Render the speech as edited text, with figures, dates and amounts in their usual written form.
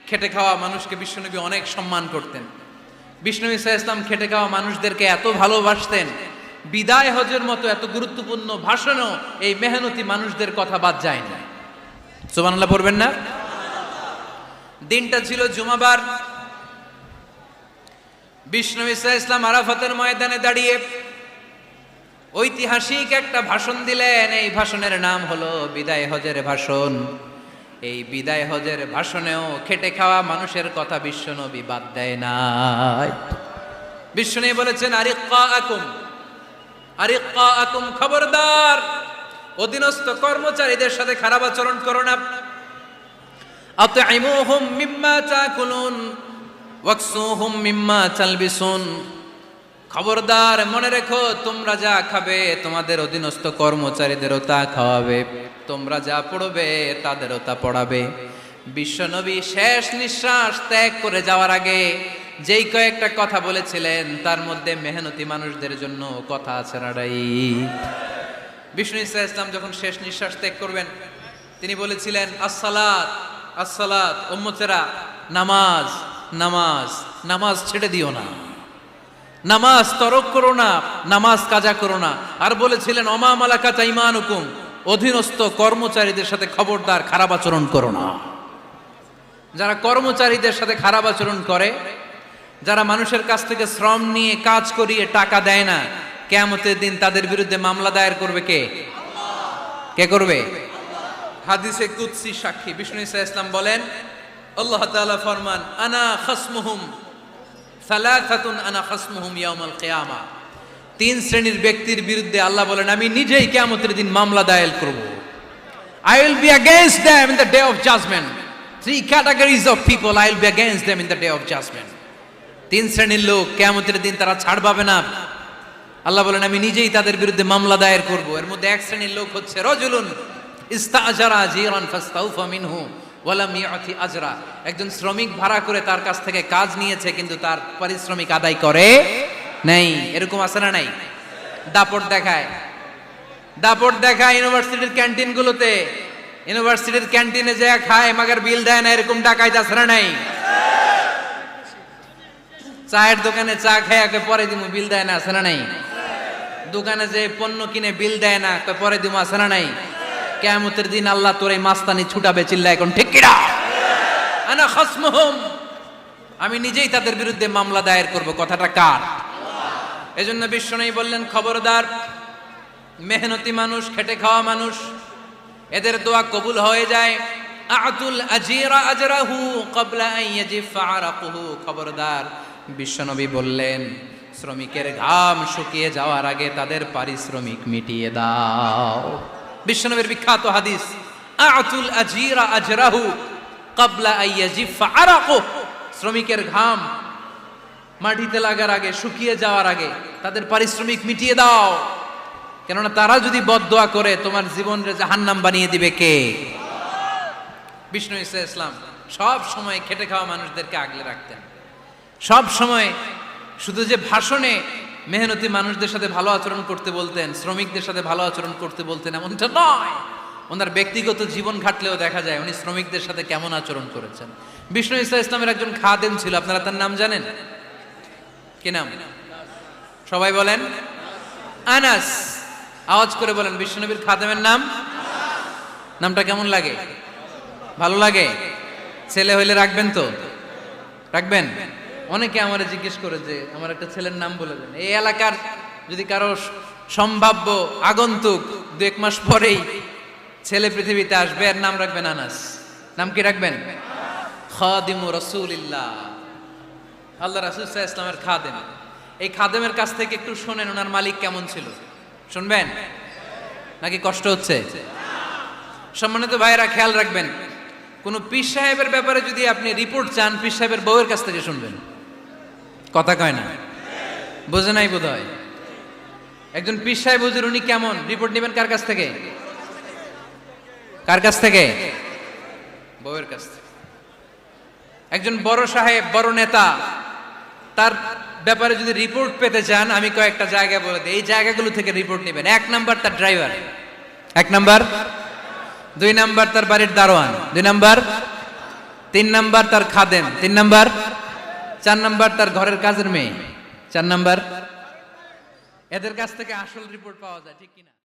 খেটে খাওয়া মানুষকে বিশ্বনবী অনেক সম্মান করতেন। বিশ্বনবী সাল্লাল্লাহু আলাইহি ওয়াসাল্লাম খেটে খাওয়া মানুষদেরকে এত ভালোবাসতেন, বিদায় হজের মতো এত গুরুত্বপূর্ণ ভাষণও এই মেহনতি মানুষদের কথা বাদ যায় না। সুবহানাল্লাহ পড়বেন না? দিনটা ছিল জুমাবার। বিশ্বনবী সাল্লাল্লাহু আলাইহি ওয়াসাল্লাম আরাফাতের ময়দানে দাঁড়িয়ে ঐতিহাসিক একটা ভাষণ দিলেন। এই ভাষণের নাম হলো বিদায় হজের ভাষণ। এই বিদায় হজের ভাষণেও খেটে খাওয়া মানুষের কথা বিশ্বনবী বাদ দেয় নাই। বিশ্বনবী বলেছেন, আরিক্কাকুম, খবরদার, অধীনস্থ কর্মচারীদের সাথে খারাপ আচরণ করো না। আতঈমুহুম মিম্মা তাকুলুন ওয়াকসুহুম মিম্মা তালবিসুন, খবরদার, মনে রেখো, তোমরা যা খাবে তোমাদের অধীনস্থ কর্মচারীদেরও তা খাওয়াবে, তোমরা যা পড়বে তাদেরও তা পড়াবে। বিশ্বনবী শেষ নিঃশ্বাস ত্যাগ করে যাওয়ার আগে যেই কয়েকটা কথা বলেছিলেন তার মধ্যে মেহনতি মানুষদের জন্য কথা আছে না নাই? বিষ্ণু ইসা ইসলাম যখন শেষ নিঃশ্বাস ত্যাগ করবেন তিনি বলেছিলেন, আসসালাত আসসালাত, উম্মতেরা, নামাজ নামাজ, নামাজ ছেড়ে দিও না, নামাজ তরক করো না, নামাজ কাজা করো না। আর বলেছিলেন, অমা মালাকাত আইমানুকুম, অধীনস্থ কর্মচারীদের সাথে খবরদার খারাপ আচরণ করো না। যারা কর্মচারীদের সাথে খারাপ আচরণ করে, যারা মানুষের কাছ থেকে শ্রম নিয়ে কাজ করিয়ে টাকা দেয় না, কিয়ামতের দিন তাদের বিরুদ্ধে মামলা দায়ের করবে কে? কে করবে? হাদিসে কুদসি সাক্ষী বিষ্ণু ইসা ইসলাম বলেন, আল্লাহ তাআলা ফরমান, আনা খাসমুহুম সালাসাতুন আনা খাসমুহুম ইয়াউমাল কিয়ামা। তিন শ্রেণীর ব্যক্তির বিরুদ্ধে আল্লাহ বলেন, আমি নিজেই কিয়ামতের দিন মামলা দায়ের করব। I will be against them in the day of judgment. Three categories of people, I will be against them in the day of judgment. তিন শ্রেণীর লোক কিয়ামতের দিন তারা ছাড় পাবে না। আল্লাহ বলেন, আমি নিজেই তাদের বিরুদ্ধে মামলা দায়ের করব। এর মধ্যে এক শ্রেণীর লোক হচ্ছে রাজুলুন ইস্তাআজারা আজিরান ফাস্তাউফা মিনহু ওয়া লাম ইয়াতি আজরা। একজন শ্রমিক ভাড়া করে তার কাছ থেকে কাজ নিয়েছে কিন্তু তার পারিশ্রমিক আদায় করে নাই। এরকম আছে না নাই? দাপট দেখায়, দাপট দেখায় ইউনিভার্সিটির ক্যান্টিনগুলোতে। ইউনিভার্সিটির ক্যান্টিনে যে খায় মাগার বিল দেয় না, এরকম ডাকাইত আছে না নাই? চায়ের দোকানে চা খায় পরে দিমু, বিল দেয় না, আছে না নাই? দোকানে যে পণ্য কিনে বিল দেয় না, পরে দিমু, আছে না নাই? কিয়ামতের দিন আল্লাহ তোর এই মাস্তানি ছুটাবে, চিল্লা এখন ঠিক কিনা? আনা খাসমুহুম, আমি নিজেই তাদের বিরুদ্ধে মামলা দায়ের করব। কথাটা কার? এজন্য বিশ্বনবী বললেন, খবরদার, মেহনতি মানুষ, খেটে খাওয়া মানুষ, এদের দোয়া কবুল হয়ে যায়। আতুল আজিরা আজরাহু ক্বাবলা আন ইয়াজিফা আরাকুহু, খবরদার, বিশ্বনবী বললেন, শ্রমিকের ঘাম শুকিয়ে যাওয়ার আগে তাদের পারিশ্রমিক মিটিয়ে দাও। বিশ্বনবীর বিখ্যাত হাদিস, আতুল আজিরা আজরাহু ক্বাবলা আন ইয়াজিফা আরাকুহু, শ্রমিকের ঘাম মাটিতে লাগার আগে, শুকিয়ে যাওয়ার আগে তাদের পারিশ্রমিক মিটিয়ে দাও। কেননা তারা যদি বদদোয়া করে তোমার জীবনকে জাহান্নাম বানিয়ে দিবে কে? বিষ্ণু ইসা ইসলাম সব সময় খেটে খাওয়া মানুষদেরকে আগলে রাখতেন। সব সময় শুধু যে ভাষণে মেহনতি মানুষদের সাথে ভালো আচরণ করতে বলতেন, শ্রমিকদের সাথে ভালো আচরণ করতে বলতেন, এমনটা নয়। ওনার ব্যক্তিগত জীবন ঘাটলেও দেখা যায় উনি শ্রমিকদের সাথে কেমন আচরণ করেছেন। বিষ্ণু ইসা ইসলামের একজন খাদেম ছিল, আপনারা তার নাম জানেন? কি নাম? সবাই বলেন আনাস। আওয়াজ করে বলেন, বিশ্বনবীর খাদেমের নাম? নামটা কেমন লাগে? ভালো লাগে? ছেলে হইলে রাখবেন তো? রাখবেন? অনেকে আমারে জিজ্ঞেস করে যে আমার একটা ছেলের নাম বলে দেন। এই এলাকার যদি কারো সম্ভাব্য আগন্তুক 2-1 মাস পরেই ছেলে পৃথিবীতে আসবে, এর নাম রাখবেন আনাস। নাম কি রাখবেন? খাদিমু রাসূলিল্লাহ, আল্লাহ রাসূল সাল্লাল্লাহু আলাইহি ওয়াসাল্লামের খাদেম। এই খাদেমের কাছ থেকে একটু শুনেন ওনার মালিক কেমন ছিল। শুনবেন নাকি কষ্ট হচ্ছে? সম্মানিত ভাইয়েরা, খেয়াল রাখবেন, কোন পীর সাহেবের ব্যাপারে যদি আপনি রিপোর্ট চান, পীর সাহেবের বউয়ের কাছ থেকে শুনবেন। কথা কয় না? বোঝে নাই বোধ হয়। একজন পীর সাহেব হুজুর উনি কেমন, রিপোর্ট নেবেন কার কাছ থেকে? কার কাছ থেকে? বউয়ের কাছ থেকে। একজন বড় সাহেব, বড় নেতা, তার ব্যাপারে যদি রিপোর্ট পেতে চান, আমি কয়েকটা জায়গা বলে দিই, এই জায়গাগুলো থেকে রিপোর্ট নেবেন। 1 নাম্বার তার ড্রাইভার, 1 নাম্বার। 2 নাম্বার তার বাড়ির দারোয়ান, 2 নাম্বার তিন নাম্বার তার খাদেম, তিন নাম্বার। চার নাম্বার তার ঘরের কাজের মেয়ে, চার নাম্বার। এদের কাছ থেকে আসল রিপোর্ট পাওয়া যায়, ঠিক কিনা?